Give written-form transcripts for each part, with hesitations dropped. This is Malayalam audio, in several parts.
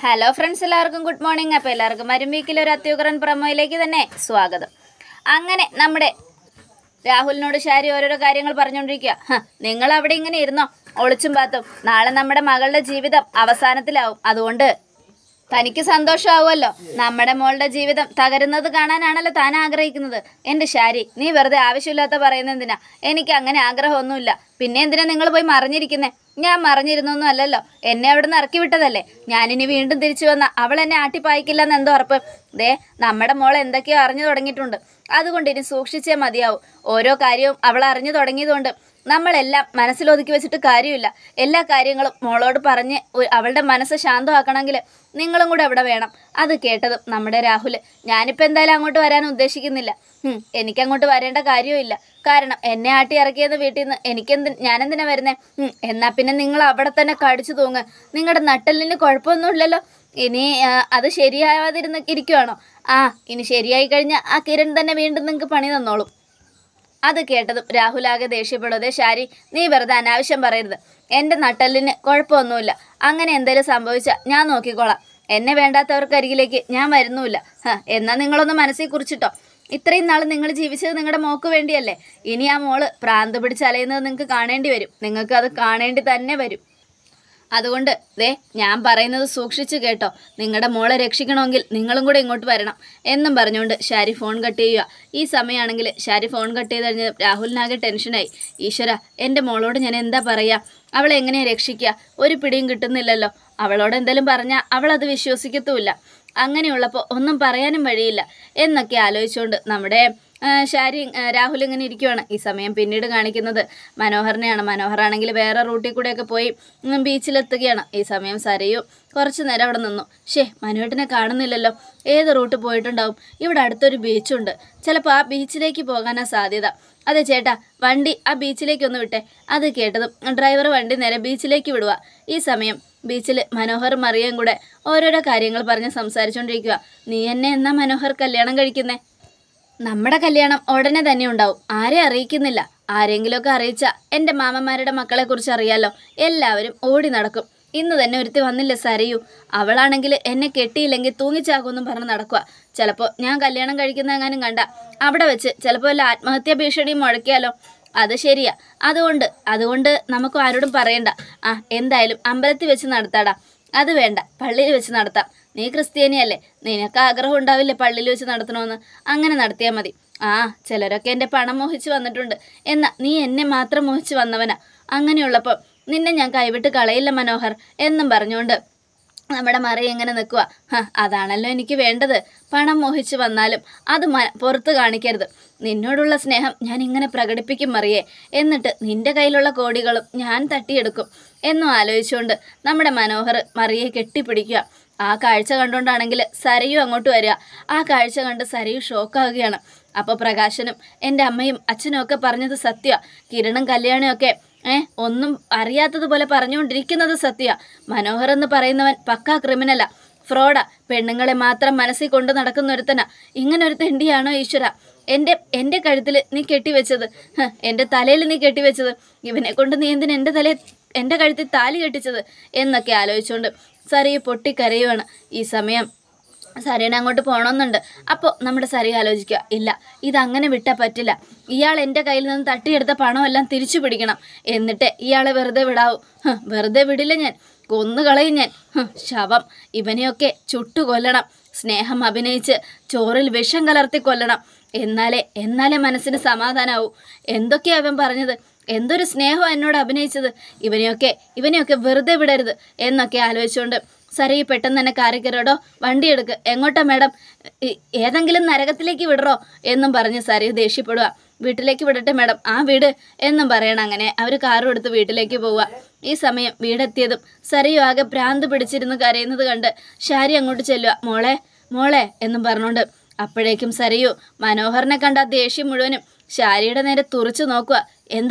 ഹലോ ഫ്രണ്ട്സ്, എല്ലാവർക്കും ഗുഡ് മോർണിംഗ്. അപ്പോൾ എല്ലാവർക്കും വരും വീക്കിൽ ഒരു അത്യുഗ്രൻ പ്രൊമോയിലേക്ക് തന്നെ സ്വാഗതം. അങ്ങനെ നമ്മുടെ രാഹുലിനോട് ശാരി ഓരോരോ കാര്യങ്ങൾ പറഞ്ഞുകൊണ്ടിരിക്കുക. നിങ്ങൾ അവിടെ ഇങ്ങനെ ഇരുന്നോ ഒളിച്ചും പാത്തും, നാളെ നമ്മുടെ മകളുടെ ജീവിതം അവസാനത്തിലാവും. അതുകൊണ്ട് തനിക്ക് സന്തോഷമാവുമല്ലോ. നമ്മുടെ മോളുടെ ജീവിതം തകരുന്നത് കാണാനാണല്ലോ താൻ ആഗ്രഹിക്കുന്നത്. എൻ്റെ ശാരി, നീ വെറുതെ ആവശ്യമില്ലാത്ത പറയുന്നത് എന്തിനാ? എനിക്ക് അങ്ങനെ ആഗ്രഹമൊന്നുമില്ല. പിന്നെ എന്തിനാ നിങ്ങൾ പോയി മറിഞ്ഞിരിക്കുന്നേ? ഞാൻ മറിഞ്ഞിരുന്നൊന്നും അല്ലല്ലോ, എന്നെ അവിടെ നിന്ന് ഇറക്കി വിട്ടതല്ലേ. ഞാനിനി വീണ്ടും തിരിച്ചു വന്ന അവൾ എന്നെ ആട്ടിപ്പായിക്കില്ലെന്ന് എന്തോ ഉറപ്പ്? ദേ, നമ്മുടെ മോൾ എന്തൊക്കെയോ അറിഞ്ഞു തുടങ്ങിയിട്ടുണ്ട്. അതുകൊണ്ട് ഇനി സൂക്ഷിച്ചേ മതിയാവും. ഓരോ കാര്യവും അവൾ അറിഞ്ഞു തുടങ്ങിയതുകൊണ്ട് നമ്മളെല്ലാം മനസ്സിലൊതുക്കി വെച്ചിട്ട് കാര്യമില്ല. എല്ലാ കാര്യങ്ങളും മോളോട് പറഞ്ഞ് അവളുടെ മനസ്സ് ശാന്തമാക്കണമെങ്കിൽ നിങ്ങളും കൂടെ അവിടെ വേണം. അത് കേട്ടതും നമ്മുടെ രാഹുൽ, ഞാനിപ്പോൾ എന്തായാലും അങ്ങോട്ട് വരാൻ ഉദ്ദേശിക്കുന്നില്ല. എനിക്കങ്ങോട്ട് വരേണ്ട കാര്യമില്ല. കാരണം എന്നെ ആട്ടി ഇറക്കിയെന്ന് വീട്ടിൽ നിന്ന് ഞാനെന്തിനാ വരുന്നേ? എന്നാൽ പിന്നെ നിങ്ങൾ അവിടെ തന്നെ കടിച്ചു തൂങ്ങ്. നിങ്ങളുടെ നട്ടലിന് കുഴപ്പമൊന്നുമില്ലല്ലോ. ഇനി അത് ഇരിക്കുവാണോ? ഇനി ശരിയായി കഴിഞ്ഞാൽ ആ കിരൺ തന്നെ വീണ്ടും നിങ്ങൾക്ക് പണി തന്നോളും. അത് കേട്ടതും രാഹുലാകെ ദേഷ്യപ്പെടും. ശാരി, നീ വെറുതെ അനാവശ്യം പറയരുത്. എൻ്റെ നട്ടലിന് കുഴപ്പമൊന്നുമില്ല. അങ്ങനെ എന്തെങ്കിലും സംഭവിച്ചാൽ ഞാൻ നോക്കിക്കോളാം. എന്നെ വേണ്ടാത്തവർക്കരികിലേക്ക് ഞാൻ വരുന്നുമില്ല. എന്നാൽ നിങ്ങളൊന്ന് മനസ്സിൽ കുറിച്ചിട്ടോ. ഇത്രയും നാൾ നിങ്ങൾ ജീവിച്ചത് നിങ്ങളുടെ മോക്ക് വേണ്ടിയല്ലേ. ഇനി ആ മോള് പ്രാന്ത് പിടിച്ചലയുന്നത് നിങ്ങൾക്ക് കാണേണ്ടി വരും. നിങ്ങൾക്ക് അത് കാണേണ്ടി തന്നെ വരും. അതുകൊണ്ട് ഞാൻ പറയുന്നത് സൂക്ഷിച്ച് കേട്ടോ. നിങ്ങളുടെ മോളെ രക്ഷിക്കണമെങ്കിൽ നിങ്ങളും കൂടെ ഇങ്ങോട്ട് വരണം എന്നും പറഞ്ഞുകൊണ്ട് ശാരി ഫോൺ കട്ട് ചെയ്യുക. ഈ സമയമാണെങ്കിൽ ശാരി ഫോൺ കട്ട് ചെയ്ത് കഴിഞ്ഞ് രാഹുലിനാകെ ടെൻഷനായി. ഈശ്വര, എൻ്റെ മോളോട് ഞാൻ എന്താ പറയുക? അവളെ എങ്ങനെയാണ് രക്ഷിക്കുക? ഒരു പിടിയും കിട്ടുന്നില്ലല്ലോ. അവളോട് എന്തെങ്കിലും പറഞ്ഞാൽ അവളത് വിശ്വസിക്കത്തുമില്ല. അങ്ങനെയുള്ളപ്പോൾ ഒന്നും പറയാനും വഴിയില്ല എന്നൊക്കെ ആലോചിച്ചുകൊണ്ട് നമ്മുടെ രാഹുൽ ഇങ്ങനെ ഇരിക്കുവാണ്. ഈ സമയം പിന്നീട് കാണിക്കുന്നത് മനോഹറിനെയാണ്. മനോഹറാണെങ്കിൽ വേറെ റൂട്ടിൽ കൂടെയൊക്കെ പോയി ബീച്ചിലെത്തുകയാണ്. ഈ സമയം സരയു കുറച്ച് നേരം അവിടെ നിന്നു. മനുവേട്ടനെ കാണുന്നില്ലല്ലോ. ഏത് റൂട്ട് പോയിട്ടുണ്ടാവും? ഇവിടെ അടുത്തൊരു ബീച്ചുണ്ട്. ചിലപ്പോൾ ആ ബീച്ചിലേക്ക് പോകാനാണ് സാധ്യത. അതെ ചേട്ടാ, വണ്ടി ആ ബീച്ചിലേക്കൊന്ന് വിട്ടെ. അത് കേട്ടതും ഡ്രൈവർ വണ്ടി നേരെ ബീച്ചിലേക്ക് വിടുക. ഈ സമയം ബീച്ചിൽ മനോഹർ മറിയയും കൂടെ ഓരോരോ കാര്യങ്ങൾ പറഞ്ഞ് സംസാരിച്ചുകൊണ്ടിരിക്കുക. നീ എന്നെ എന്നാ മനോഹർ കല്യാണം കഴിക്കുന്നേ? നമ്മുടെ കല്യാണം ഉടനെ തന്നെ ഉണ്ടാവും. ആരെ അറിയിക്കുന്നില്ല. ആരെങ്കിലുമൊക്കെ അറിയിച്ചാൽ എൻ്റെ മാമന്മാരുടെ മക്കളെക്കുറിച്ച് അറിയാലോ. എല്ലാവരും ഓടി നടക്കും. ഇന്ന് തന്നെ ഒരുത്തി വന്നില്ല സരയു. അവളാണെങ്കിൽ എന്നെ കെട്ടിയില്ലെങ്കിൽ തൂങ്ങിച്ചാക്കുമെന്നും പറഞ്ഞ് നടക്കുക. ചിലപ്പോൾ ഞാൻ കല്യാണം കഴിക്കുന്ന എങ്ങാനും കണ്ട അവിടെ വെച്ച് ചിലപ്പോൾ വല്ല ആത്മഹത്യാ ഭീഷണിയും മുഴക്കിയാലോ. അത് ശരിയാ. അതുകൊണ്ട് നമുക്ക് ആരോടും പറയണ്ട. എന്തായാലും അമ്പലത്തിൽ വെച്ച് നടത്താടാ. അത് വേണ്ട, പള്ളിയിൽ വെച്ച് നടത്താം. നീ ക്രിസ്ത്യാനിയല്ലേ, നിനക്ക് ആഗ്രഹം ഉണ്ടാവില്ലേ പള്ളിയിൽ വെച്ച് നടത്തണമെന്ന്? അങ്ങനെ നടത്തിയാൽ മതി. ചിലരൊക്കെ എൻ്റെ പണം മോഹിച്ച് വന്നിട്ടുണ്ട്. എന്നാ നീ എന്നെ മാത്രം മോഹിച്ച് വന്നവനാ. അങ്ങനെയുള്ളപ്പോൾ നിന്നെ ഞാൻ കൈവിട്ട് കളയില്ല മനോഹർ എന്നും പറഞ്ഞുകൊണ്ട് നമ്മുടെ മറിയ എങ്ങനെ നിൽക്കുക. അതാണല്ലോ എനിക്ക് വേണ്ടത്. പണം മോഹിച്ച് വന്നാലും അത് പുറത്ത് കാണിക്കരുത്. നിന്നോടുള്ള സ്നേഹം ഞാൻ ഇങ്ങനെ പ്രകടിപ്പിക്കും മറിയേ. എന്നിട്ട് നിന്റെ കയ്യിലുള്ള കോടികളും ഞാൻ തട്ടിയെടുക്കും എന്നും ആലോചിച്ചുകൊണ്ട് നമ്മുടെ മനോഹർ മറിയെ കെട്ടിപ്പിടിക്കുക. ആ കാഴ്ച കണ്ടുകൊണ്ടാണെങ്കിൽ സരയു അങ്ങോട്ട് വരിക. ആ കാഴ്ച കണ്ട് സരയു ഷോക്കാവുകയാണ്. അപ്പോൾ പ്രകാശനും എൻ്റെ അമ്മയും അച്ഛനും ഒക്കെ പറഞ്ഞത് സത്യമാണ്. കിരണും കല്യാണിയും ഒക്കെ ഒന്നും അറിയാത്തതുപോലെ പറഞ്ഞുകൊണ്ടിരിക്കുന്നത് സത്യമാണ്. മനോഹർ എന്ന് പറയുന്നവൻ പക്കാ ക്രിമിനലാ, ഫ്രോഡാ. പെണ്ണുങ്ങളെ മാത്രം മനസ്സിൽ കൊണ്ട് നടക്കുന്ന ഒരുത്തനാ. ഇങ്ങനൊരു തെണ്ടിയാണോ ഈശ്വര എൻ്റെ കഴുത്തിൽ നീ കെട്ടിവെച്ചത്? എൻ്റെ തലയിൽ നീ കെട്ടിവെച്ചത്? ഇവനെ കൊണ്ട് നീ എന്തിന് എൻ്റെ കഴുത്തിൽ താലി കെട്ടിച്ചത് എന്നൊക്കെ ആലോചിച്ചുകൊണ്ട് സരയു പൊട്ടിക്കരയുവാണ്. ഈ സമയം സരേനെ അങ്ങോട്ട് പോകണമെന്നുണ്ട്. അപ്പോൾ നമ്മുടെ സരയു ആലോചിക്കുക, ഇല്ല, ഇതങ്ങനെ വിട്ടാൽ പറ്റില്ല. ഇയാൾ എൻ്റെ കയ്യിൽ നിന്ന് തട്ടിയെടുത്ത പണമെല്ലാം തിരിച്ചു പിടിക്കണം. എന്നിട്ട് ഇയാളെ വെറുതെ വിടാവൂ. വെറുതെ വിടില്ല ഞാൻ, കൊന്നുകളയും ഞാൻ. ശവം. ഇവനെയൊക്കെ ചുട്ടുകൊല്ലണം. സ്നേഹം അഭിനയിച്ച് ചോറിൽ വിഷം കലർത്തി കൊല്ലണം. എന്നാലേ മനസ്സിന് സമാധാനമാവൂ. എന്തൊക്കെയാ അവൻ പറഞ്ഞത്? എന്തൊരു സ്നേഹം എന്നോട് അഭിനയിച്ചത്? ഇവനെയൊക്കെ വെറുതെ വിടരുത് എന്നൊക്കെ ആലോചിച്ചുകൊണ്ട് സരയു പെട്ടെന്ന് തന്നെ കാറി കയറോടോ, വണ്ടി എടുക്ക്. എങ്ങോട്ടാ മാഡം? ഏതെങ്കിലും നരകത്തിലേക്ക് വിടറോ എന്നും പറഞ്ഞ് സരയു ദേഷ്യപ്പെടുക. വീട്ടിലേക്ക് വിടട്ടെ മാഡം. വീട് എന്നും പറയണം. അങ്ങനെ അവർ കാറും എടുത്ത് വീട്ടിലേക്ക് പോവുക. ഈ സമയം വീടെത്തിയതും സരയു ആകെ ഭ്രാന്ത് പിടിച്ചിരുന്ന് കരയുന്നത് കണ്ട് ശാരി അങ്ങോട്ട് ചെല്ലുക. മോളെ എന്നും പറഞ്ഞുകൊണ്ട്. അപ്പോഴേക്കും സരയു മനോഹറിനെ കണ്ട ദേഷ്യം മുഴുവനും ശാരിയുടെ നേരെ തുറച്ചു നോക്കുക.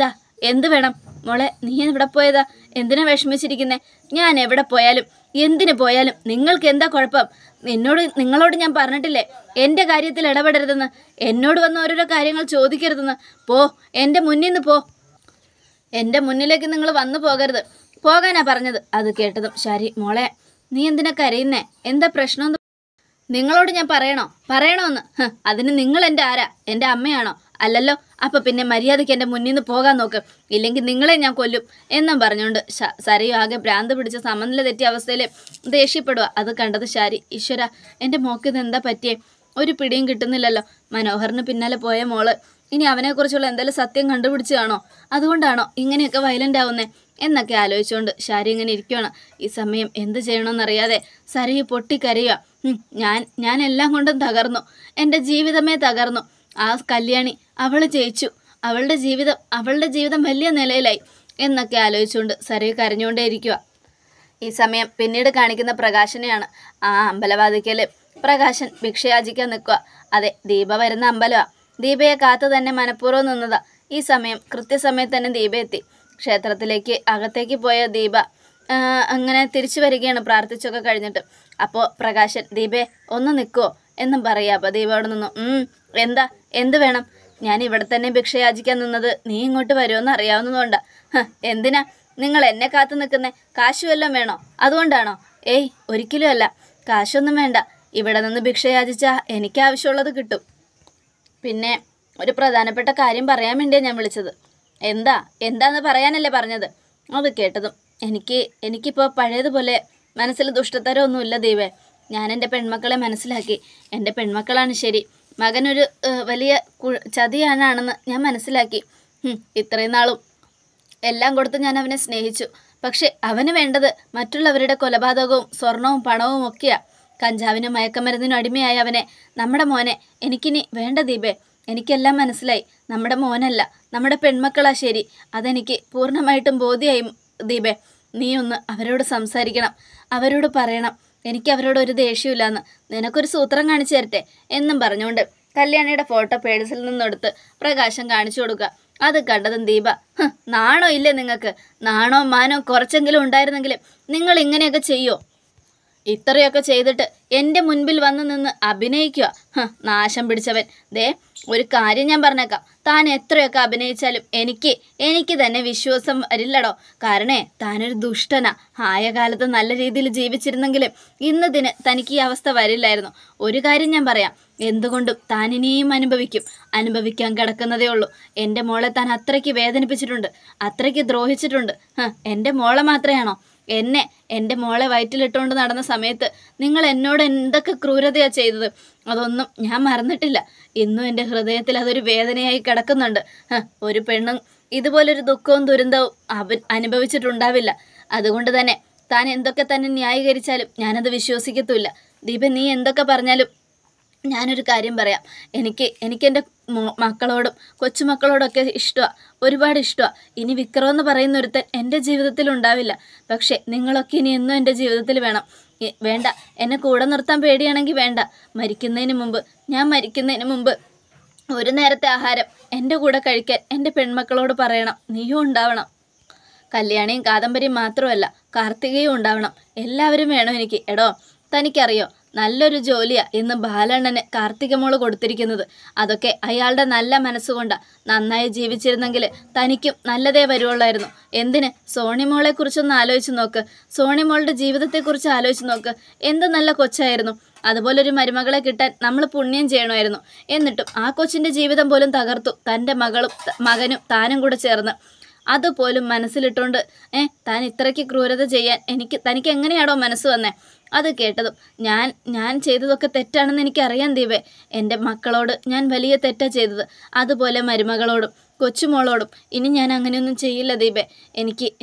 എന്ത് വേണം മോളെ? നീ എവിടെ പോയതാ? എന്തിനാ വിഷമിച്ചിരിക്കുന്നേ? ഞാൻ എവിടെ പോയാലും എന്തിനു പോയാലും നിങ്ങൾക്ക് എന്താ കുഴപ്പം? നിങ്ങളോട് ഞാൻ പറഞ്ഞിട്ടില്ലേ എൻ്റെ കാര്യത്തിൽ ഇടപെടരുതെന്ന്? എന്നോട് വന്ന് ഓരോരോ കാര്യങ്ങൾ ചോദിക്കരുതെന്ന്? പോ, എൻ്റെ മുന്നിൽ നിന്ന് പോ. എൻ്റെ മുന്നിലേക്ക് നിങ്ങൾ വന്നു പോകരുത്. പോകാനാ പറഞ്ഞത്. അത് കേട്ടതും ശാരി, മോളെ നീ എന്തിനാ കരയുന്നേ? എന്താ പ്രശ്നമെന്ന് നിങ്ങളോട് ഞാൻ പറയണോന്ന്? അതിന് നിങ്ങൾ എൻ്റെ ആരാ? എൻ്റെ അമ്മയാണോ? അല്ലല്ലോ. അപ്പം പിന്നെ മര്യാദയ്ക്ക് എൻ്റെ മുന്നിൽ നിന്ന് പോകാൻ നോക്ക്, ഇല്ലെങ്കിൽ നിങ്ങളെ ഞാൻ കൊല്ലും എന്നും പറഞ്ഞുകൊണ്ട് സരയു ആകെ ഭ്രാന്ത് പിടിച്ച സമനില തെറ്റിയ അവസ്ഥയിൽ ദേഷ്യപ്പെടുക. അത് കണ്ടത് ശാരി, ഈശ്വര, എൻ്റെ മോക്ക് ഇതെന്താ പറ്റിയേ? ഒരു പിടിയും കിട്ടുന്നില്ലല്ലോ. മനോഹറിന് പിന്നാലെ പോയ മോള് ഇനി അവനെക്കുറിച്ചുള്ള എന്തെങ്കിലും സത്യം കണ്ടുപിടിച്ച് കാണോ? അതുകൊണ്ടാണോ ഇങ്ങനെയൊക്കെ വയലൻ്റ് ആവുന്നേ എന്നൊക്കെ ആലോചിച്ചുകൊണ്ട് ശാരി ഇങ്ങനെ ഇരിക്കുകയാണ്. ഈ സമയം എന്ത് ചെയ്യണമെന്നറിയാതെ സരയു പൊട്ടിക്കരയുക. ഞാൻ എല്ലാം കൊണ്ടും തകർന്നു, എൻ്റെ ജീവിതമേ തകർന്നു. ആ കല്യാണി അവൾ ജയിച്ചു, അവളുടെ ജീവിതം വലിയ നിലയിലായി എന്നൊക്കെ ആലോചിച്ചുകൊണ്ട് സരയു കരഞ്ഞുകൊണ്ടേ ഇരിക്കുക. ഈ സമയം പിന്നീട് കാണിക്കുന്ന പ്രകാശനെയാണ്. ആ അമ്പലവാതിക്കൽ പ്രകാശൻ ഭിക്ഷയാചിക്കാൻ നിൽക്കുക. അതെ, ദീപ വരുന്ന അമ്പലമാണ്. ദീപയെ കാത്തു തന്നെ മനഃപൂർവ്വം നിന്നതാ. ഈ സമയം കൃത്യസമയത്ത് തന്നെ ദീപ എത്തി. ക്ഷേത്രത്തിലേക്ക് അകത്തേക്ക് പോയ ദീപ അങ്ങനെ തിരിച്ചു വരികയാണ് പ്രാർത്ഥിച്ചൊക്കെ കഴിഞ്ഞിട്ട്. അപ്പോൾ പ്രകാശൻ, ദീപേ ഒന്ന് നിൽക്കുമോ എന്നും പറയാം. അപ്പോൾ ദീപ അവിടെ നിന്നു. എന്ത് വേണം? ഞാൻ ഇവിടെ തന്നെ ഭിക്ഷയാചിക്കാൻ നിന്നത് നീ ഇങ്ങോട്ട് വരുമെന്ന് അറിയാവുന്നതുകൊണ്ടാണ്. എന്തിനാ നിങ്ങൾ എന്നെ കാത്തു നിൽക്കുന്നേ? കാശ് വല്ലതും വേണോ? അതുകൊണ്ടാണോ? ഏയ്, ഒരിക്കലും അല്ല, കാശൊന്നും വേണ്ട. ഇവിടെ നിന്ന് ഭിക്ഷയാചിച്ചാൽ എനിക്ക് ആവശ്യമുള്ളത് കിട്ടും. പിന്നെ ഒരു പ്രധാനപ്പെട്ട കാര്യം പറയാൻ വേണ്ടിയാണ് ഞാൻ വിളിച്ചത്. എന്താന്ന് പറയാനല്ലേ പറഞ്ഞത്? അത് കേട്ടതും എനിക്കിപ്പോൾ പഴയതുപോലെ മനസ്സിൽ ദുഷ്ടത്തരമൊന്നുമില്ല ദീപേ. ഞാൻ എൻ്റെ പെൺമക്കളെ മനസ്സിലാക്കി. എൻ്റെ പെൺമക്കളാണ് ശരി, മകനൊരു വലിയ ചതിയാണെന്ന് ഞാൻ മനസ്സിലാക്കി. ഇത്രയും നാളും എല്ലാം കൊടുത്ത് ഞാൻ അവനെ സ്നേഹിച്ചു. പക്ഷെ അവന് വേണ്ടത് മറ്റുള്ളവരുടെ കൊലപാതകവും സ്വർണവും പണവും ഒക്കെയാണ്. കഞ്ചാവിനും മയക്കമരുന്നിനും അടിമയായ അവനെ, നമ്മുടെ മോനെ, എനിക്കിനി വേണ്ട ദീപേ. എനിക്കെല്ലാം മനസ്സിലായി. നമ്മുടെ മോനല്ല, നമ്മുടെ പെൺമക്കളാ ശരി. അതെനിക്ക് പൂർണ്ണമായിട്ടും ബോധ്യമായി ദീപേ. നീ ഒന്ന് അവരോട് സംസാരിക്കണം, അവരോട് പറയണം എനിക്ക് അവരോട് ഒരു ദേഷ്യമില്ലാന്ന്. നിനക്കൊരു സൂത്രം കാണിച്ചു തരട്ടെ എന്നും പറഞ്ഞുകൊണ്ട് കല്യാണിയുടെ ഫോട്ടോ പേഴ്സിൽ നിന്നെടുത്ത് പ്രകാശം കാണിച്ചു കൊടുക്കുക. അത് കണ്ടതും ദീപ, നാണോ ഇല്ലേ നിങ്ങൾക്ക്? നാണോ മാനോ കുറച്ചെങ്കിലും ഉണ്ടായിരുന്നെങ്കിൽ നിങ്ങൾ ഇങ്ങനെയൊക്കെ ചെയ്യോ? ഇത്രയൊക്കെ ചെയ്തിട്ട് എൻ്റെ മുൻപിൽ വന്ന് നിന്ന് അഭിനയിക്കുക. നാശം പിടിച്ചവൻ. ദേ, ഒരു കാര്യം ഞാൻ പറഞ്ഞേക്കാം, താൻ എത്രയൊക്കെ അഭിനയിച്ചാലും എനിക്ക് തന്നെ വിശ്വാസം വരില്ലടോ. കാരണേ താനൊരു ദുഷ്ടനാ. ആയ കാലത്ത് നല്ല രീതിയിൽ ജീവിച്ചിരുന്നെങ്കിലും ഇന്നതിന് തനിക്ക് ഈ അവസ്ഥ വരില്ലായിരുന്നു. ഒരു കാര്യം ഞാൻ പറയാം, എന്തുകൊണ്ടും താൻ ഇനിയും അനുഭവിക്കാൻ കിടക്കുന്നതേ ഉള്ളൂ. എൻ്റെ മോളെ താൻ അത്രയ്ക്ക് വേദനിപ്പിച്ചിട്ടുണ്ട്, അത്രയ്ക്ക് ദ്രോഹിച്ചിട്ടുണ്ട്. എൻ്റെ മോളെ മാത്രമാണോ? എൻ്റെ മോളെ വയറ്റിലിട്ടുകൊണ്ട് നടന്ന സമയത്ത് നിങ്ങൾ എന്നോട് എന്തൊക്കെ ക്രൂരതയാണ് ചെയ്തത്, അതൊന്നും ഞാൻ മറന്നിട്ടില്ല. ഇന്നും എൻ്റെ ഹൃദയത്തിൽ അതൊരു വേദനയായി കിടക്കുന്നുണ്ട്. ഒരു പെണ്ണും ഇതുപോലൊരു ദുഃഖവും ദുരന്തവും അനുഭവിച്ചിട്ടുണ്ടാവില്ല. അതുകൊണ്ട് തന്നെ താൻ എന്തൊക്കെ തന്നെ ന്യായീകരിച്ചാലും ഞാനത് വിശ്വസിക്കത്തുമില്ല. ദീപ, നീ എന്തൊക്കെ പറഞ്ഞാലും ഞാനൊരു കാര്യം പറയാം. എനിക്കെൻ്റെ മക്കളോടും കൊച്ചുമക്കളോടൊക്കെ ഇഷ്ടമാണ്, ഒരുപാട് ഇഷ്ടമാണ്. ഇനി വിക്രം എന്ന് പറയുന്ന ഒരുത്തൻ എൻ്റെ ജീവിതത്തിൽ ഉണ്ടാവില്ല. പക്ഷേ നിങ്ങളൊക്കെ ഇനി എന്നും എൻ്റെ ജീവിതത്തിൽ വേണ്ട. എന്നെ കൂടെ നിർത്താൻ പേടിയാണെങ്കിൽ വേണ്ട. ഞാൻ മരിക്കുന്നതിന് മുമ്പ് ഒരു നേരത്തെ ആഹാരം എൻ്റെ കൂടെ കഴിക്കാൻ എൻ്റെ പെൺമക്കളോട് പറയണം. നീയും ഉണ്ടാവണം. കല്യാണിയും കാദംബരിയും മാത്രമല്ല, കാർത്തികയും ഉണ്ടാവണം. എല്ലാവരും വേണം എനിക്ക്. എടോ, തനിക്കറിയോ, നല്ലൊരു ജോലിയാണ് ഇന്ന് ബാലണ്ണന് കാർത്തികമോള് കൊടുത്തിരിക്കുന്നത്. അതൊക്കെ അയാളുടെ നല്ല മനസ്സുകൊണ്ടാണ്. നന്നായി ജീവിച്ചിരുന്നെങ്കിൽ തനിക്കും നല്ലതേ വരുവുള്ളായിരുന്നു. എന്തിന്? സോണിമോളെക്കുറിച്ചൊന്ന് ആലോചിച്ച് നോക്ക്. സോണിമോളുടെ ജീവിതത്തെക്കുറിച്ച് ആലോചിച്ച് നോക്ക്. എന്ത് നല്ല കൊച്ചായിരുന്നു. അതുപോലൊരു മരുമകളെ കിട്ടാൻ നമ്മൾ പുണ്യം ചെയ്യണമായിരുന്നു. എന്നിട്ടും ആ കൊച്ചിൻ്റെ ജീവിതം പോലും തകർത്തു തൻ്റെ മകനും താനും കൂടെ ചേർന്ന്. അതുപോലും മനസ്സിലിട്ടുകൊണ്ട് താൻ ഇത്രയ്ക്ക് ക്രൂരത ചെയ്യാൻ തനിക്ക് എങ്ങനെയാണോ മനസ്സ് വന്നേ? അത് കേട്ടതും ഞാൻ ചെയ്തതൊക്കെ തെറ്റാണെന്ന് എനിക്കറിയാം ദീപേ. എൻ്റെ മക്കളോട് ഞാൻ വലിയ തെറ്റാണ് ചെയ്തത്. അതുപോലെ മരുമകളോടും കൊച്ചുമോളോടും ഇനി ഞാൻ അങ്ങനെയൊന്നും ചെയ്യില്ല ദീപേ.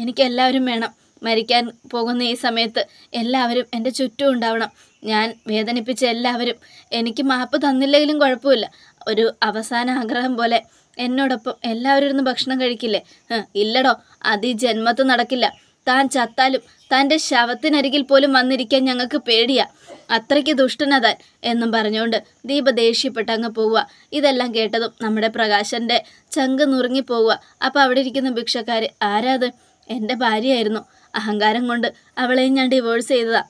എനിക്ക് എല്ലാവരും വേണം. മരിക്കാൻ പോകുന്ന ഈ സമയത്ത് എല്ലാവരും എൻ്റെ ചുറ്റും ഉണ്ടാവണം. ഞാൻ വേദനിപ്പിച്ച എല്ലാവരും എനിക്ക് മാപ്പ് തന്നില്ലെങ്കിലും കുഴപ്പമില്ല. ഒരു അവസാന ആഗ്രഹം പോലെ എന്നോടൊപ്പം എല്ലാവരും ഇരുന്ന് ഭക്ഷണം കഴിക്കില്ലേ? ഇല്ലടോ, അത് ഈ ജന്മത്ത് നടക്കില്ല. താൻ ചത്താലും തൻ്റെ ശവത്തിനരികിൽ പോലും വന്നിരിക്കാൻ ഞങ്ങൾക്ക് പേടിയാ. അത്രയ്ക്ക് ദുഷ്ടനതാൻ എന്നും പറഞ്ഞുകൊണ്ട് ദീപ ദേഷ്യപ്പെട്ട് അങ്ങ് പോവുക. ഇതെല്ലാം കേട്ടതും നമ്മുടെ പ്രകാശൻ്റെ ചങ്ക് നുറുങ്ങിപ്പോവുക. അപ്പോൾ അവിടെ ഇരിക്കുന്ന ഭിക്ഷക്കാർ, ആരാത്? എൻ്റെ ഭാര്യയായിരുന്നു. അഹങ്കാരം കൊണ്ട് അവളെയും ഞാൻ ഡിവോഴ്സ് ചെയ്തതാ.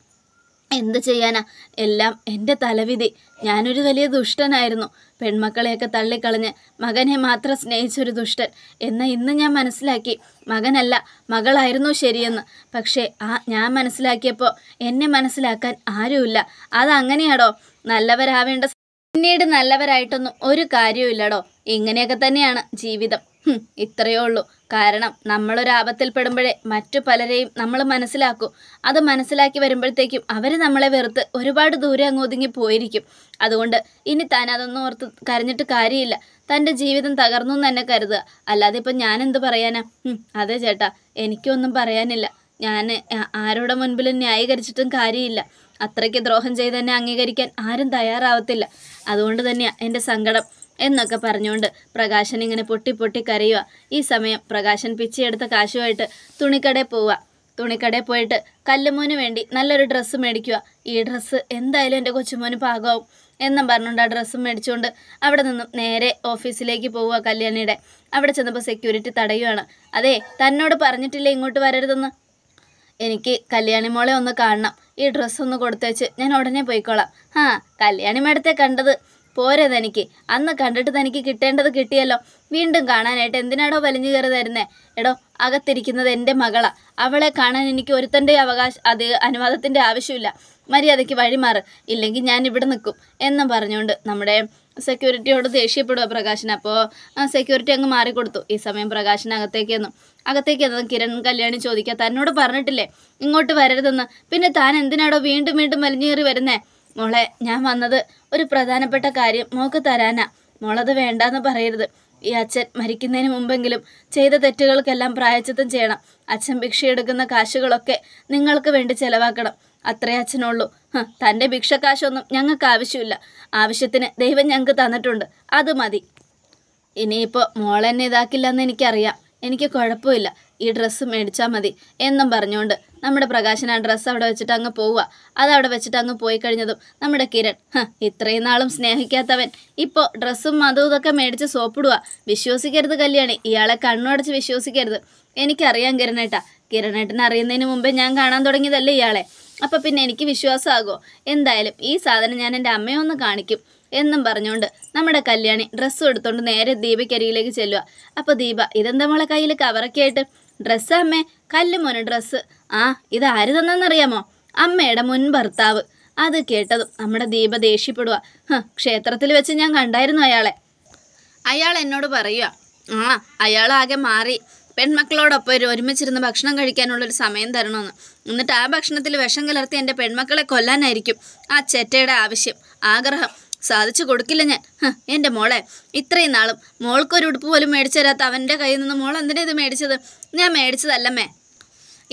എന്ത് ചെയ്യാനാ, എല്ലാം എൻ്റെ തലവിധി. ഞാനൊരു വലിയ ദുഷ്ടനായിരുന്നു. പെൺമക്കളെയൊക്കെ തള്ളിക്കളഞ്ഞ് മകനെ മാത്രം സ്നേഹിച്ചൊരു ദുഷ്ടൻ. എന്നാൽ ഇന്ന് ഞാൻ മനസ്സിലാക്കി, മകനല്ല മകളായിരുന്നു ശരിയെന്ന്. പക്ഷേ ഞാൻ മനസ്സിലാക്കിയപ്പോൾ എന്നെ മനസ്സിലാക്കാൻ ആരുമില്ല. അതങ്ങനെയാടോ. നല്ലവരാവേണ്ട പിന്നീട് നല്ലവരായിട്ടൊന്നും ഒരു കാര്യവുമില്ലടോ. ഇങ്ങനെയൊക്കെ തന്നെയാണ് ജീവിതം. ഇത്രയേ ഉള്ളൂ. കാരണം നമ്മളൊരാപത്തിൽ പെടുമ്പോഴേ മറ്റു പലരെയും നമ്മൾ മനസ്സിലാക്കൂ. അത് മനസ്സിലാക്കി വരുമ്പോഴത്തേക്കും അവർ നമ്മളെ വെറുത്ത് ഒരുപാട് ദൂരെ അങ്ങ് ഒതുങ്ങി പോയിരിക്കും. അതുകൊണ്ട് ഇനി താൻ അതൊന്നും ഓർത്ത് കരഞ്ഞിട്ട് കാര്യമില്ല. തൻ്റെ ജീവിതം തകർന്നു എന്ന് തന്നെ കരുതുക. അല്ലാതെ ഇപ്പം ഞാനെന്ത് പറയാനാ? അതെ ചേട്ടാ, എനിക്കൊന്നും പറയാനില്ല. ഞാൻ ആരുടെ മുൻപിലും ന്യായീകരിച്ചിട്ടും കാര്യമില്ല. അത്രയ്ക്ക് ദ്രോഹം ചെയ്ത് തന്നെ അംഗീകരിക്കാൻ ആരും തയ്യാറാവത്തില്ല. അതുകൊണ്ട് തന്നെയാണ് എൻ്റെ സങ്കടം എന്നൊക്കെ പറഞ്ഞുകൊണ്ട് പ്രകാശൻ ഇങ്ങനെ പൊട്ടി പൊട്ടി കരയുക. ഈ സമയം പ്രകാശൻ പിച്ചെടുത്ത കാശുമായിട്ട് തുണിക്കടയിൽ പോവുക. തുണിക്കടയിൽ പോയിട്ട് കല്ലുമോന് വേണ്ടി നല്ലൊരു ഡ്രസ്സ് മേടിക്കുക. ഈ ഡ്രസ്സ് എന്തായാലും എൻ്റെ കൊച്ചുമോന് പാകമാവും എന്നും പറഞ്ഞുകൊണ്ട് ആ ഡ്രസ്സും മേടിച്ചുകൊണ്ട് അവിടെ നിന്നും നേരെ ഓഫീസിലേക്ക് പോവുക കല്യാണിയുടെ. അവിടെ ചെന്നപ്പോൾ സെക്യൂരിറ്റി തടയുകയാണ്. അതെ, തന്നോട് പറഞ്ഞിട്ടില്ലേ ഇങ്ങോട്ട് വരരുതെന്ന്? എനിക്ക് കല്യാണി മോളെ ഒന്ന് കാണണം. ഈ ഡ്രസ്സൊന്ന് കൊടുത്തേച്ച് ഞാൻ ഉടനെ പോയിക്കോളാം. കല്യാണി മേടത്തെ കണ്ടത് പോരെ തനിക്ക്? അന്ന് കണ്ടിട്ട് തനിക്ക് കിട്ടേണ്ടത് കിട്ടിയല്ലോ. വീണ്ടും കാണാനായിട്ട് എന്തിനാടോ വലിഞ്ഞു കയറി തരുന്നേ? എടോ, അകത്തിരിക്കുന്നത് എൻ്റെ മകളാ. അവളെ കാണാൻ എനിക്ക് ഒരുത്തൻ്റെ അനുവാദത്തിൻ്റെ ആവശ്യമില്ല. മര്യാദയ്ക്ക് വഴിമാറ്, ഇല്ലെങ്കിൽ ഞാൻ ഇവിടെ നിൽക്കും എന്നും പറഞ്ഞുകൊണ്ട് നമ്മുടെ സെക്യൂരിറ്റിയോട് ദേഷ്യപ്പെടുക പ്രകാശൻ. അപ്പോൾ സെക്യൂരിറ്റി അങ്ങ് മാറിക്കൊടുത്തു. ഈ സമയം പ്രകാശൻ അകത്തേക്ക് വന്നു കിരൺ കല്യാണി ചോദിക്കുക, തന്നോട് പറഞ്ഞിട്ടില്ലേ ഇങ്ങോട്ട് വരരുതെന്ന്? പിന്നെ താൻ എന്തിനാടോ വീണ്ടും വീണ്ടും വലിഞ്ഞു കയറി വരുന്നേ? മോളെ, ഞാൻ വന്നത് ഒരു പ്രധാനപ്പെട്ട കാര്യം മോൾക്ക് തരാനാ. മോളത് വേണ്ടാന്ന് പറയരുത്. ഈ അച്ഛൻ മരിക്കുന്നതിന് മുമ്പെങ്കിലും ചെയ്ത തെറ്റുകൾക്കെല്ലാം പ്രായശ്ചിത്തം ചെയ്യണം. അച്ഛൻ ഭിക്ഷയെടുക്കുന്ന കാശുകളൊക്കെ നിങ്ങൾക്ക് വേണ്ടി ചെലവാക്കണം. അത്രേ അച്ഛനുള്ളൂ. തൻ്റെ ഭിക്ഷക്കാശൊന്നും ഞങ്ങൾക്ക് ആവശ്യമില്ല. ആവശ്യത്തിന് ദൈവം ഞങ്ങൾക്ക് തന്നിട്ടുണ്ട്, അത് മതി. ഇനിയിപ്പോൾ മോളെന്നെ ഇതാക്കില്ലെന്ന് എനിക്കറിയാം. എനിക്ക് കുഴപ്പമില്ല. ഈ ഡ്രസ്സ് മേടിച്ചാൽ മതി എന്നും പറഞ്ഞുകൊണ്ട് നമ്മുടെ പ്രകാശൻ ആ ഡ്രസ്സ് അവിടെ വെച്ചിട്ട് അങ്ങ് പോവുക. അതവിടെ വെച്ചിട്ട് അങ്ങ് പോയി കഴിഞ്ഞതും നമ്മുടെ കിരൺ, ഇത്രയും നാളും സ്നേഹിക്കാത്തവൻ ഇപ്പോൾ ഡ്രസ്സും അതും ഇതൊക്കെ മേടിച്ച് സോപ്പിടുക. വിശ്വസിക്കരുത് കല്യാണി, ഇയാളെ കണ്ണുടച്ച് വിശ്വസിക്കരുത്. എനിക്കറിയാം കിരണേട്ടനെ അറിയുന്നതിന് മുമ്പേ ഞാൻ കാണാൻ തുടങ്ങിയതല്ലേ ഇയാളെ. അപ്പം പിന്നെ എനിക്ക് വിശ്വാസമാകുമോ? എന്തായാലും ഈ സാധനം ഞാൻ എൻ്റെ അമ്മയെ ഒന്ന് കാണിക്കും എന്നും പറഞ്ഞുകൊണ്ട് നമ്മുടെ കല്യാണി ഡ്രസ്സും എടുത്തുകൊണ്ട് നേരെ ദീപയ്ക്കരികിലേക്ക് ചെല്ലുക. അപ്പോൾ ദീപ, ഇതെന്താ മോളെ കയ്യിൽ കവറൊക്കെ ആയിട്ട്? ഡ്രസ്സ് അമ്മേ? കല്ലുമോന് ഡ്രസ്സ്? ഇത് ആര് തന്നെന്നറിയാമോ? അമ്മയുടെ മുൻ ഭർത്താവ്. അത് കേട്ടതും നമ്മുടെ ദീപ ദേഷ്യപ്പെടുക. ക്ഷേത്രത്തിൽ വെച്ച് ഞാൻ കണ്ടായിരുന്നു അയാളെ. അയാൾ എന്നോട് പറയുക, അയാളാകെ മാറി. പെൺമക്കളോടൊപ്പം ഒരുമിച്ചിരുന്ന് ഭക്ഷണം കഴിക്കാനുള്ളൊരു സമയം തരണമെന്ന്. എന്നിട്ട് ആ ഭക്ഷണത്തിൽ വിഷം കലർത്തി എൻ്റെ പെൺമക്കളെ കൊല്ലാനായിരിക്കും ആ ചെറ്റയുടെ ആവശ്യം, ആഗ്രഹം. സാധിച്ചു കൊടുക്കില്ല ഞാൻ. എൻ്റെ മോളെ, ഇത്രയും നാളും മോൾക്കൊരു ഉടുപ്പ് പോലും മേടിച്ചു തരാത്ത അവൻ്റെ കയ്യിൽ നിന്ന് മോൾ എന്തിനാ ഇത് മേടിച്ചത്? ഞാൻ മേടിച്ചതല്ലമ്മേ.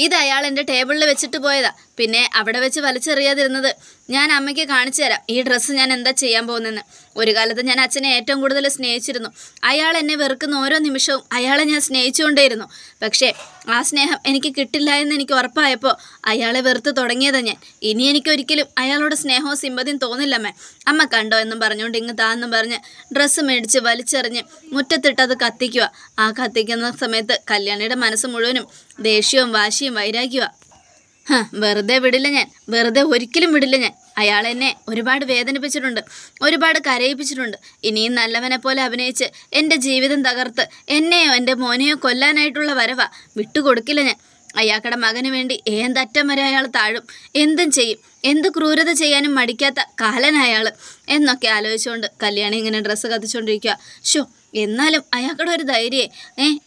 ഇത് അയാൾ എൻ്റെ ടേബിളിൽ വെച്ചിട്ട് പോയതാ. പിന്നെ അവിടെ വെച്ച് വലിച്ചെറിയാതിരുന്നത് ഞാൻ അമ്മയ്ക്ക് കാണിച്ചു തരാം. ഈ ഡ്രസ്സ് ഞാൻ എന്താ ചെയ്യാൻ പോകുന്നതെന്ന്. ഒരു കാലത്ത് ഞാൻ അച്ഛനെ ഏറ്റവും കൂടുതൽ സ്നേഹിച്ചിരുന്നു. അയാൾ എന്നെ വെറുക്കുന്ന ഓരോ നിമിഷവും അയാളെ ഞാൻ സ്നേഹിച്ചുകൊണ്ടേയിരുന്നു. പക്ഷേ ആ സ്നേഹം എനിക്ക് കിട്ടില്ല എന്ന് എനിക്ക് ഉറപ്പായപ്പോൾ അയാളെ വെറുത്ത് തുടങ്ങിയതാണ് ഞാൻ. ഇനി എനിക്കൊരിക്കലും അയാളോട് സ്നേഹവും സിമ്പതിയും തോന്നില്ലമ്മേ. അമ്മ കണ്ടോ എന്നും പറഞ്ഞുകൊണ്ട് ഇങ്ങ് താന്നും പറഞ്ഞ് ഡ്രസ്സ് മേടിച്ച് വലിച്ചെറിഞ്ഞ് മുറ്റത്തിട്ടത് കത്തിക്കുക. ആ കത്തിക്കുന്ന സമയത്ത് കല്യാണിയുടെ മനസ്സ് മുഴുവനും ദേഷ്യവും വാശിയും വൈരാഗ്യമാണ്. വെറുതെ വിടില്ല ഞാൻ, വെറുതെ ഒരിക്കലും വിടില്ല ഞാൻ. അയാൾ എന്നെ ഒരുപാട് വേദനിപ്പിച്ചിട്ടുണ്ട്, ഒരുപാട് കരയിപ്പിച്ചിട്ടുണ്ട്. ഇനിയും നല്ലവനെ പോലെ അഭിനയിച്ച് എൻ്റെ ജീവിതം തകർത്ത് എന്നെയോ എൻ്റെ മോനെയോ കൊല്ലാനായിട്ടുള്ള വരവാ. വിട്ടുകൊടുക്കില്ല ഞാൻ. അയാളുടെ മകന് വേണ്ടി ഏന്തറ്റം വരെ അയാൾ താഴും, എന്തും ചെയ്യും, എന്ത് ക്രൂരത ചെയ്യാനും മടിക്കാത്ത കാലനയാൾ എന്നൊക്കെ ആലോചിച്ചുകൊണ്ട് കല്യാണി ഇങ്ങനെ ഡ്രസ്സ് കത്തിച്ചുകൊണ്ടിരിക്കുക. എന്നാലും അയാളുടെ ഒരു ധൈര്യേ,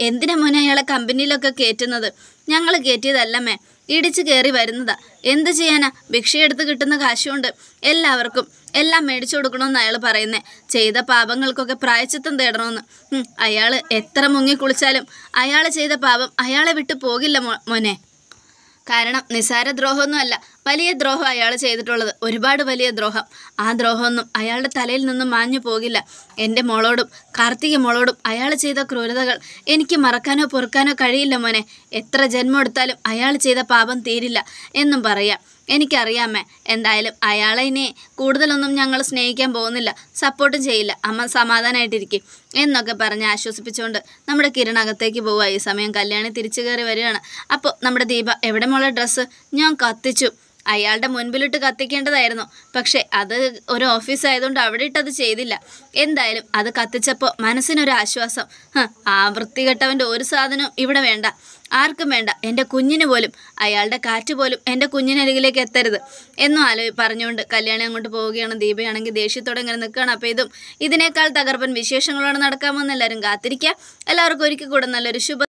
എന്തിനാ മോനെ അയാളെ കമ്പനിയിലൊക്കെ കയറ്റുന്നത്? ഞങ്ങൾ കയറ്റിയതല്ലമ്മേ, ഇടിച്ച് കയറി വരുന്നതാ. എന്ത് ചെയ്യാനാ? ഭിക്ഷയെടുത്ത് കിട്ടുന്ന കാശുകൊണ്ട് എല്ലാവർക്കും എല്ലാം മേടിച്ചു കൊടുക്കണമെന്ന് അയാൾ പറയുന്നേ. ചെയ്ത പാപങ്ങൾക്കൊക്കെ പ്രായശ്ചിത്തം തേടണമെന്ന്. അയാൾ എത്ര മുങ്ങി കുളിച്ചാലും അയാൾ ചെയ്ത പാപം അയാളെ വിട്ടു പോകില്ല മോനെ. കാരണം നിസാര ദ്രോഹമൊന്നുമല്ല, വലിയ ദ്രോഹം അയാൾ ചെയ്തിട്ടുള്ളത്, ഒരുപാട് വലിയ ദ്രോഹം. ആ ദ്രോഹമൊന്നും അയാളുടെ തലയിൽ നിന്നും മാഞ്ഞു പോകില്ല. എൻ്റെ മോളോടും കാർത്തിക മോളോടും അയാൾ ചെയ്ത ക്രൂരതകൾ എനിക്ക് മറക്കാനോ പൊറുക്കാനോ കഴിയില്ല മോനെ. എത്ര ജന്മം എടുത്താലും അയാൾ ചെയ്ത പാപം തീരില്ല എന്നും പറയാം. എനിക്കറിയാമേ. എന്തായാലും അയാളെ ഇനി കൂടുതലൊന്നും ഞങ്ങൾ സ്നേഹിക്കാൻ പോകുന്നില്ല, സപ്പോർട്ടും ചെയ്യില്ല. അമ്മ സമാധാനമായിട്ടിരിക്കും എന്നൊക്കെ പറഞ്ഞ് ആശ്വസിപ്പിച്ചുകൊണ്ട് നമ്മുടെ കിരൺ അകത്തേക്ക് പോവുക. ഈ സമയം കല്യാണി തിരിച്ചു കയറി വരികയാണ്. അപ്പോൾ നമ്മുടെ ദീപ, എവിടെ മോളെ ഡ്രസ്സ്? ഞാൻ കത്തിച്ചു. അയാളുടെ മുൻപിലിട്ട് കത്തിക്കേണ്ടതായിരുന്നു. പക്ഷെ അത് ഒരു ഓഫീസ് ആയതുകൊണ്ട് അവിടെ ഇട്ടത് ചെയ്തില്ല. എന്തായാലും അത് കത്തിച്ചപ്പോൾ മനസ്സിനൊരു ആശ്വാസം. ആ വൃത്തികെട്ടവൻ്റെ ഒരു സാധനവും ഇവിടെ വേണ്ട, ആർക്കും വേണ്ട, എൻ്റെ കുഞ്ഞിന് പോലും. അയാളുടെ കാറ്റ് പോലും എൻ്റെ കുഞ്ഞിനരികിലേക്ക് എത്തരുത് എന്നും പറഞ്ഞുകൊണ്ട് കല്യാണി അങ്ങോട്ട് പോവുകയാണ്. ദീപയാണെങ്കിൽ ദേഷ്യത്തോടെ ഇങ്ങനെ നിൽക്കുകയാണ്. അപ്പോൾ ഇതിനേക്കാൾ തകർപ്പൻ വിശേഷങ്ങളോട് നടക്കാമെന്ന് എല്ലാവരും കാത്തിരിക്കുക. എല്ലാവർക്കും ഒരിക്കൽ കൂടെ നല്ലൊരു ശുഭ